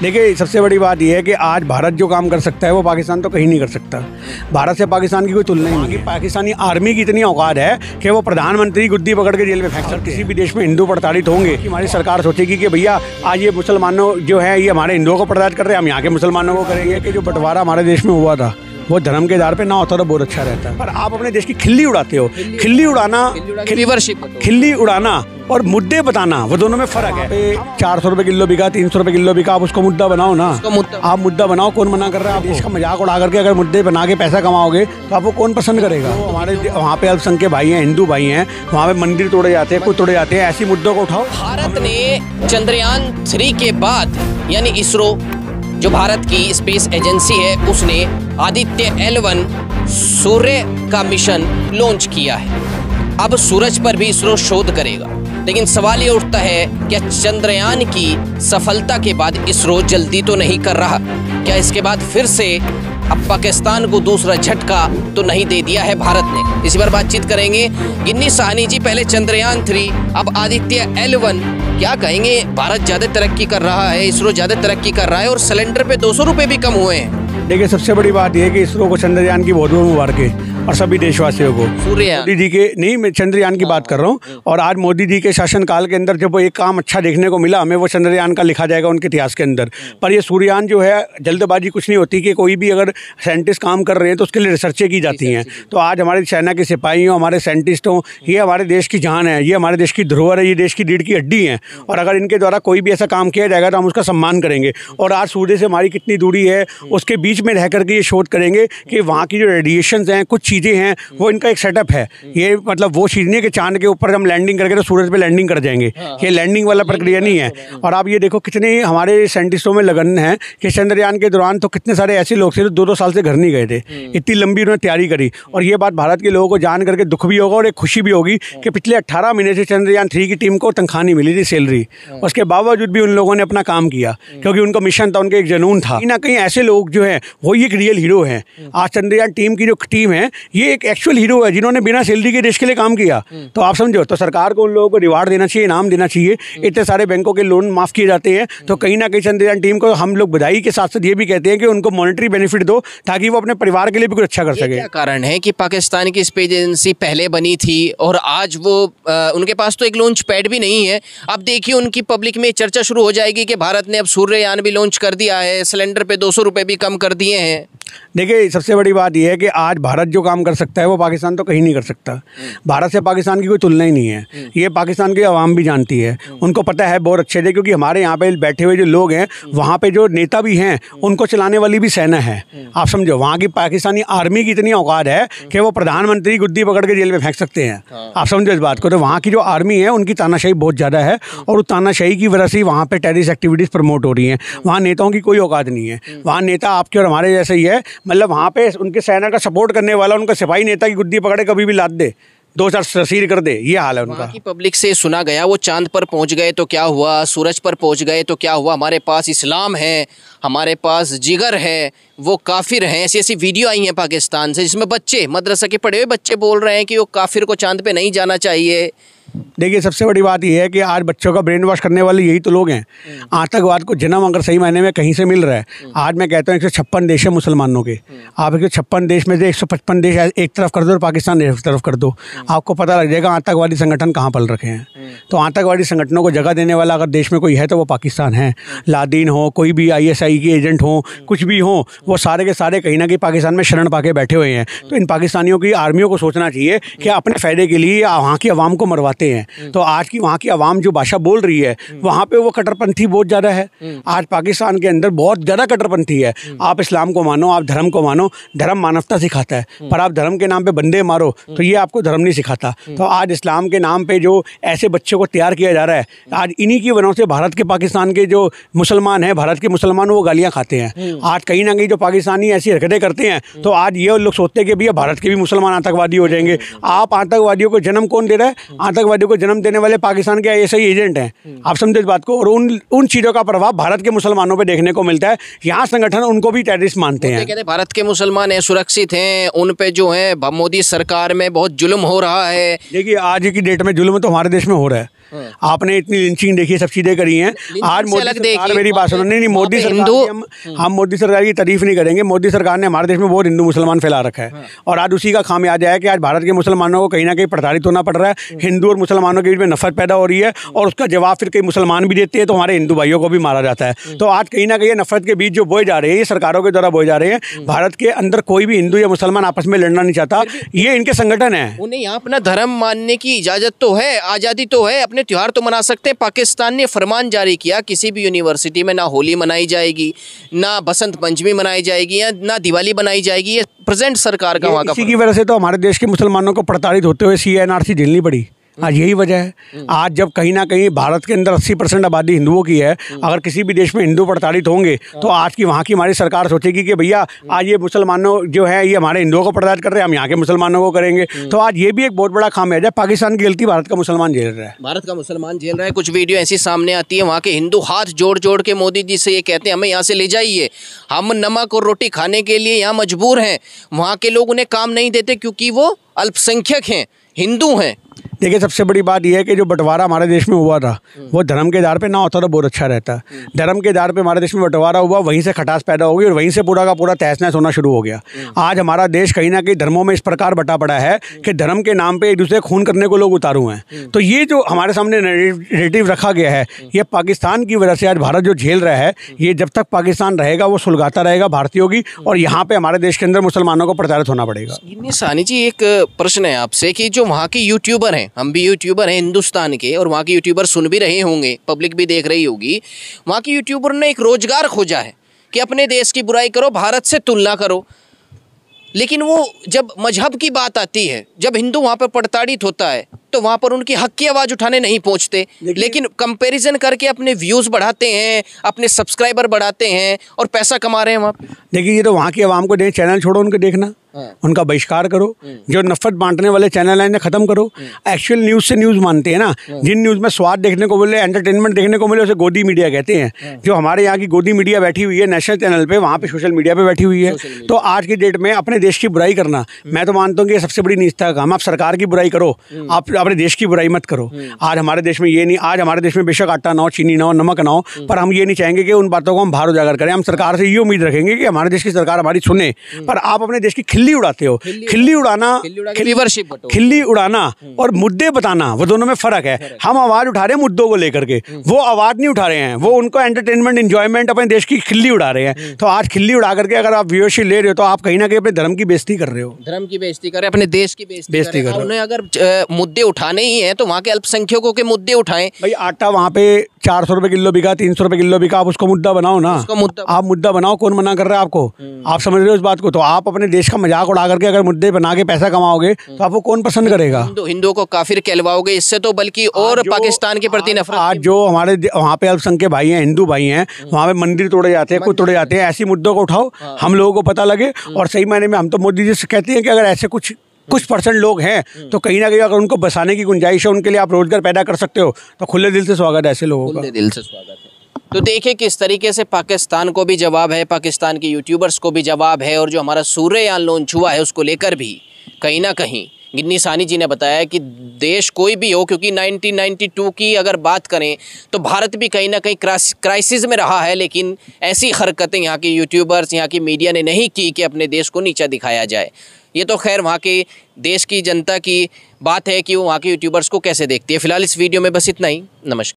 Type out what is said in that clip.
देखिए, सबसे बड़ी बात यह है कि आज भारत जो काम कर सकता है वो पाकिस्तान तो कहीं नहीं कर सकता। भारत से पाकिस्तान की कोई तुलना ही नहीं है। पाकिस्तानी आर्मी की इतनी औकात है कि वो प्रधानमंत्री गुद्दी पकड़ के जेल में फेंक सकते हैं। किसी भी देश में हिंदू प्रताड़ित होंगे, हमारी सरकार सोचेगी कि भैया आज ये मुसलमानों जो है ये हमारे हिंदुओं को प्रताड़ित कर रहे हैं, हम यहाँ के मुसलमानों को करेंगे। कि जो बंटवारा हमारे देश में हुआ था वो धर्म के आधार पे ना होता तो बहुत अच्छा रहता है। पर आप अपने देश की खिल्ली उड़ाते हो। खिल्ली उड़ाना और मुद्दे बताना, वो दोनों में फर्क है। 400 रुपए किलो बिका, 300 रुपए किलो बिका, आप उसको मुद्दा बनाओ ना। आप मुद्दा बनाओ, कौन मना कर रहा है? आप देश का मजाक उड़ा करके अगर मुद्दे बना के पैसा कमाओगे तो आपको कौन पसंद करेगा? तो हमारे वहाँ पे अल्पसंख्यक भाई हैं, हिंदू भाई हैं, वहाँ पे मंदिर तोड़े जाते हैं, कुछ तोड़े जाते हैं। ऐसी मुद्दों को उठाओ। भारत ने चंद्रयान 3 के बाद यानी इसरो जो भारत की स्पेस एजेंसी है उसने आदित्य L1 सूर्य का मिशन लॉन्च किया है। अब सूरज पर भी इसरो शोध करेगा, लेकिन सवाल ये उठता है क्या चंद्रयान की सफलता के बाद इसरो जल्दी तो नहीं कर रहा? क्या इसके बाद फिर से अब पाकिस्तान को दूसरा झटका तो नहीं दे दिया है भारत ने? इसी पर बातचीत करेंगे। गिन्नी साहनी जी, पहले चंद्रयान 3 अब आदित्य L1, क्या कहेंगे? भारत ज़्यादा तरक्की कर रहा है, इसरो ज़्यादा तरक्की कर रहा है और सिलेंडर पे 200 रुपये भी कम हुए हैं। देखिए, सबसे बड़ी बात यह है कि इसरो को चंद्रयान की बहुत बहुत मुबारक और सभी देशवासियों को। मोदी जी के नहीं, मैं चंद्रयान की बात कर रहा हूँ। और आज मोदी जी के शासनकाल के अंदर जब वो एक काम अच्छा देखने को मिला हमें, वो चंद्रयान का लिखा जाएगा उनके इतिहास के अंदर। पर ये सूर्ययान जो है, जल्दबाजी कुछ नहीं होती कि कोई भी अगर साइंटिस्ट काम कर रहे हैं तो उसके लिए रिसर्चें की जाती हैं। तो आज हमारी सेना के सिपाही हों, हमारे साइंटिस्ट हों, ये हमारे देश की जान है, ये हमारे देश की धरोहर है, ये देश की रीढ़ की हड्डी है। और अगर इनके द्वारा कोई भी ऐसा काम किया जाएगा तो हम उसका सम्मान करेंगे। और आज सूर्य से हमारी कितनी दूरी है, उसके बीच में रह करके ये शोध करेंगे कि वहाँ की जो रेडिएशंस हैं, कुछ चीज़ें हैं, वो इनका एक सेटअप है। ये मतलब वो चीज़ नहीं है कि चांद के ऊपर हम लैंडिंग करके तो सूरज पे लैंडिंग कर जाएंगे। ये लैंडिंग वाला प्रक्रिया नहीं है। और आप ये देखो कितने हमारे साइंटिस्टों में लगन है कि चंद्रयान के दौरान तो कितने सारे ऐसे लोग थे जो 2-2 साल से घर नहीं गए थे। इतनी लंबी उन्होंने तैयारी करी। और ये बात भारत के लोगों को जान करके दुख भी होगा और एक खुशी भी होगी कि पिछले 18 महीने से चंद्रयान 3 की टीम को तनख्वाह नहीं मिली थी, सैलरी। उसके बावजूद भी उन लोगों ने अपना काम किया क्योंकि उनका मिशन था, उनका एक जुनून था। कहीं ना कहीं ऐसे लोग जो हैं वो एक रियल हीरो हैं। आज चंद्रयान टीम की जो टीम है ये एक एक्चुअल हीरो है जिन्होंने बिना सैलरी के देश के लिए काम किया। तो आप समझो, तो सरकार को उन लोगों को रिवार्ड देना चाहिए, इनाम देना चाहिए। इतने सारे बैंकों के लोन माफ़ किए जाते हैं। तो कहीं ना कहीं चंद्रयान टीम को हम लोग बधाई के साथ साथ ये भी कहते हैं कि उनको मॉनेटरी बेनिफिट दो ताकि वो अपने परिवार के लिए भी कुछ अच्छा कर सके। क्या कारण है कि पाकिस्तान की स्पेस एजेंसी पहले बनी थी और आज वो उनके पास तो एक लॉन्च पैड भी नहीं है? अब देखिए उनकी पब्लिक में चर्चा शुरू हो जाएगी कि भारत ने अब सूर्ययान भी लॉन्च कर दिया है, सिलेंडर पे 200 रुपये भी कम कर दिए हैं। देखिए, सबसे बड़ी बात यह है कि आज भारत जो काम कर सकता है वो पाकिस्तान तो कहीं नहीं कर सकता। भारत से पाकिस्तान की कोई तुलना ही नहीं है। ये पाकिस्तान की आवाम भी जानती है, उनको पता है बहुत अच्छे से, क्योंकि हमारे यहाँ पे बैठे हुए जो लोग हैं, वहाँ पे जो नेता भी हैं, उनको चलाने वाली भी सेना है। आप समझो, वहाँ की पाकिस्तानी आर्मी की इतनी औकात है कि वो प्रधानमंत्री गुद्दी पकड़ के जेल में फेंक सकते हैं। आप समझो इस बात को। तो वहाँ की जो आर्मी है उनकी तानाशाही बहुत ज़्यादा है और उस तानाशाही की वजह से वहाँ पर टेररिस्ट एक्टिविटीज़ प्रमोट हो रही हैं। वहाँ नेताओं की कोई औकात नहीं है। वहाँ नेता आपके और हमारे जैसे ही है। मतलब वहाँ पे उनके सेना का सपोर्ट करने वाला उनका सिपाही नेता की गुद्दी पकड़े कभी भी लाद दे, 2-4 सील कर दे, ये हाल है उनका। की पब्लिक से सुना गया वो चांद पर पहुंच गए तो क्या हुआ, सूरज पर पहुंच गए तो क्या हुआ, हमारे पास इस्लाम है, हमारे पास जिगर है, वो काफिर हैं। ऐसी ऐसी वीडियो आई हैं पाकिस्तान से जिसमें बच्चे, मदरसा के पढ़े हुए बच्चे बोल रहे हैं कि वो काफिर को चांद पे नहीं जाना चाहिए। देखिए, सबसे बड़ी बात यह है कि आज बच्चों का ब्रेन वॉश करने वाले यही तो लोग हैं। आतंकवाद को जन्म अगर सही मायने में कहीं से मिल रहा है, आज मैं कहता हूँ 156 देश है मुसलमानों के। आप 156 देश में से 155 देश एक तरफ कर दो और पाकिस्तान एक तरफ कर दो, आपको पता लग जाएगा आतंकवादी संगठन कहाँ पल रखे हैं। तो आतंकवादी संगठनों को जगह देने वाला अगर देश में कोई है तो वो पाकिस्तान है। लादीन हो, कोई भी ISI के एजेंट हो, कुछ भी हो, वो सारे के सारे कहीं ना कहीं पाकिस्तान में शरण पाके बैठे हुए हैं। तो इन पाकिस्तानियों की आर्मियों को सोचना चाहिए कि अपने फ़ायदे के लिए वहाँ की आवाम को मरवाते हैं। तो आज की वहाँ की आवाम जो भाषा बोल रही है वहाँ पे वो कट्टरपंथी बहुत ज़्यादा है। आज पाकिस्तान के अंदर बहुत ज़्यादा कट्टरपंथी है। आप इस्लाम को मानो, आप धर्म को मानो, धर्म मानवता सिखाता है, पर आप धर्म के नाम पे बंदे मारो तो ये आपको धर्म नहीं सिखाता। तो आज इस्लाम के नाम पे जो ऐसे बच्चों को तैयार किया जा रहा है, आज इन्हीं की वजह से भारत के पाकिस्तान के जो मुसलमान हैं, भारत के मुसलमान वो गालियाँ खाते हैं। आज कहीं ना कहीं जो पाकिस्तानी ऐसी हरकतें करते हैं तो आज ये लोग सोचते हैं कि भैया भारत के भी मुसलमान आतंकवादी हो जाएंगे। आप आतंकवादियों को जन्म कौन दे रहा है? आतंकवादियों को जन्म देने वाले पाकिस्तान के ISI एजेंट हैं। आप समझे इस बात को। और उन चीज़ों का प्रभाव भारत के मुसलमानों पे देखने को मिलता है। यहाँ संगठन उनको भी टेररिस्ट मानते हैं। कहते हैं भारत के मुसलमान हैं, सुरक्षित हैं, उन पे जो है मोदी सरकार में बहुत जुल्म हो रहा है। देखिए, आज की डेट में जुल्म तो हमारे देश में हो रहा है। आपने इतनी लिंचिंग देखी, सब चीजें करी हैं। आज मोदी सरकार, मेरी बात सुनो, नहीं मोदी सरकार, हम मोदी सरकार की तारीफ नहीं करेंगे। मोदी सरकार ने हमारे देश में बहुत हिंदू मुसलमान फैला रखा है और आज उसी का खामियाजा है कि आज भारत के मुसलमानों को कहीं ना कहीं प्रताड़ित होना पड़ रहा है। हिंदू और मुसलमानों के बीच में नफरत पैदा हो रही है और उसका जवाब फिर कई मुसलमान भी देते हैं, तो हमारे हिंदू भाइयों को भी मारा जाता है। तो आज कहीं ना कहीं नफरत के बीच जो बोए जा रहे हैं, ये सरकारों के द्वारा बोए जा रहे हैं। भारत के अंदर कोई भी हिंदू या मुसलमान आपस में लड़ना नहीं चाहता, ये इनके संगठन है। उन्हें यहाँ अपना धर्म मानने की इजाजत तो है, आज़ादी तो है, अपने त्योहार तो मना सकते हैं। पाकिस्तान ने फरमान जारी किया किसी भी यूनिवर्सिटी में ना होली मनाई जाएगी, ना बसंत पंचमी मनाई जाएगी, या ना दिवाली बनाई जाएगी। ये प्रेजेंट सरकार का वहाँ का, इसी की वजह से तो हमारे देश के मुसलमानों को प्रताड़ित होते हुए CNRC झेलनी पड़ी। आज यही वजह है। आज जब कहीं ना कहीं भारत के अंदर 80% आबादी हिंदुओं की है, अगर किसी भी देश में हिंदू प्रताड़ित होंगे तो आज की वहाँ की हमारी सरकार सोचेगी कि भैया आज ये मुसलमानों जो है ये हमारे हिंदुओं को प्रताड़ित कर रहे हैं, हम यहाँ के मुसलमानों को करेंगे। तो आज ये भी एक बहुत बड़ा खामियाजा है। पाकिस्तान की गलती भारत का मुसलमान झेल रहा है, भारत का मुसलमान झेल रहा है। कुछ वीडियो ऐसी सामने आती है, वहाँ के हिंदू हाथ जोड़ जोड़ के मोदी जी से ये कहते हैं हमें यहाँ से ले जाइए, हम नमक और रोटी खाने के लिए यहाँ मजबूर हैं। वहाँ के लोग उन्हें काम नहीं देते क्योंकि वो अल्पसंख्यक हैं, हिंदू हैं। देखिए, सबसे बड़ी बात यह है कि जो बंटवारा हमारे देश में हुआ था वो धर्म के आधार पे ना होता तो बहुत अच्छा रहता। धर्म के आधार पे हमारे देश में बंटवारा हुआ, वहीं से खटास पैदा हो गई और वहीं से पूरा का पूरा तहस नहस होना शुरू हो गया। आज हमारा देश कहीं ना कहीं धर्मों में इस प्रकार बटा पड़ा है कि धर्म के नाम पे एक दूसरे खून करने को लोग उतारू हैं। तो ये जो हमारे सामने नैरेटिव रखा गया है, ये पाकिस्तान की वजह से आज भारत जो झेल रहा है, ये जब तक पाकिस्तान रहेगा वो सुलगाता रहेगा भारतीयों की, और यहाँ पे हमारे देश के अंदर मुसलमानों को प्रताड़ित होना पड़ेगा। सानी जी, एक प्रश्न है आपसे कि जो वहाँ के यूट्यूबर हैं, हम भी यूट्यूबर हैं हिंदुस्तान के, और वहाँ के यूट्यूबर सुन भी रहे होंगे, पब्लिक भी देख रही होगी, वहाँ के यूट्यूबर ने एक रोजगार खोजा है कि अपने देश की बुराई करो, भारत से तुलना करो। लेकिन वो जब मजहब की बात आती है, जब हिंदू वहाँ पर प्रताड़ित होता है, तो वहाँ पर उनकी हक की आवाज़ उठाने नहीं पहुँचते, लेकिन कंपैरिजन करके अपने व्यूज़ बढ़ाते हैं, अपने सब्सक्राइबर बढ़ाते हैं और पैसा कमा रहे हैं वहाँ पे। देखिए, ये तो वहाँ की आवाम को चैनल छोड़ो, उनके देखना, उनका बहिष्कार करो। जो नफरत बांटने वाले चैनल हैं इन्हें खत्म करो। एक्चुअल न्यूज़ से न्यूज़ मानते हैं ना, जिन न्यूज़ में स्वाद देखने को मिले, एंटरटेनमेंट देखने को मिले, उसे गोदी मीडिया कहते हैं। जो हमारे यहाँ की गोदी मीडिया बैठी हुई है नेशनल चैनल पे, वहाँ पे सोशल मीडिया पे बैठी हुई है। तो आज की डेट में अपने देश की बुराई करना, मैं तो मानता हूँ कि ये सबसे बड़ी नीचता का काम। आप सरकार की बुराई करो, आप अपने देश की बुराई मत करो। आज हमारे देश में ये नहीं, आज हमारे देश में बेशक आटा ना हो, चीनी ना हो, नमक ना हो, पर हम ये नहीं चाहेंगे कि उन बातों को हम बाहर उजागर करें। हम सरकार से ये उम्मीद रखेंगे कि हमारे देश की सरकार हमारी सुने, पर आप अपने देश की खिल्ली उड़ाते हो। खिल्ली उड़ाना, खिल्ली उड़ाना और मुद्दे बताना, वो दोनों में फर्क है। हम आवाज उठा रहे हैं मुद्दों को लेकर के, वो आवाज नहीं उठा रहे हैं, वो उनको एंटरटेनमेंट एंजॉयमेंट अपने देश की खिल्ली उड़ा रहे हैं। तो आज खिल्ली उड़ा करके अगर आप व्यूअरशिप ले रहे हो तो आप कहीं ना कहीं अपने धर्म की बेइज्जती कर रहे हो, धर्म की बेइज्जती कर रहे हैं, अपने देश की बेइज्जती कर रहे हो। उन्हें अगर मुद्दे उठाने ही हैं तो वहाँ के अल्पसंख्यकों के मुद्दे उठाएं। भाई, आटा वहाँ पे 400 रुपए किलो बिका, 300 रुपए किलो बिका, आप उसको मुद्दा बनाओ ना, आप मुद्दा बनाओ। कौन मना कर रहा है आपको? आप समझ रहे हो इस बात को? तो आप अपने देश का मजाक उड़ा करके अगर मुद्दे बना के पैसा कमाओगे तो आपको कौन पसंद करेगा? हिंदुओं को काफिर कहलवाओगे इससे, तो बल्कि और पाकिस्तान के प्रति नफरत। आज जो हमारे वहाँ पे अल्पसंख्यक भाई हैं, हिंदू भाई हैं, वहाँ पे मंदिर तोड़े जाते हैं, कुछ तोड़े जाते हैं, ऐसी मुद्दों को उठाओ, हम लोगों को पता लगे। और सही मायने में हम तो मोदी जी से कहते हैं कि अगर ऐसे कुछ % लोग हैं तो कहीं ना कहीं अगर उनको बसाने की गुंजाइश है, उनके लिए आप रोजगार पैदा कर सकते हो, तो खुले दिल से स्वागत है ऐसे लोगों का, खुले दिल से स्वागत है। तो देखिए किस तरीके से पाकिस्तान को भी जवाब है, पाकिस्तान के यूट्यूबर्स को भी जवाब है, और जो हमारा सूर्ययान लॉन्च हुआ है उसको लेकर भी कहीं ना कहीं गिन्नी सानी जी ने बताया कि देश कोई भी हो, क्योंकि 1992 की अगर बात करें तो भारत भी कहीं ना कहीं क्राइसिस में रहा है, लेकिन ऐसी हरकतें यहाँ के यूट्यूबर्स, यहाँ की मीडिया ने नहीं की कि अपने देश को नीचा दिखाया जाए। ये तो खैर वहाँ के देश की जनता की बात है कि वो वहाँ के यूट्यूबर्स को कैसे देखती है। फिलहाल इस वीडियो में बस इतना ही। नमस्कार।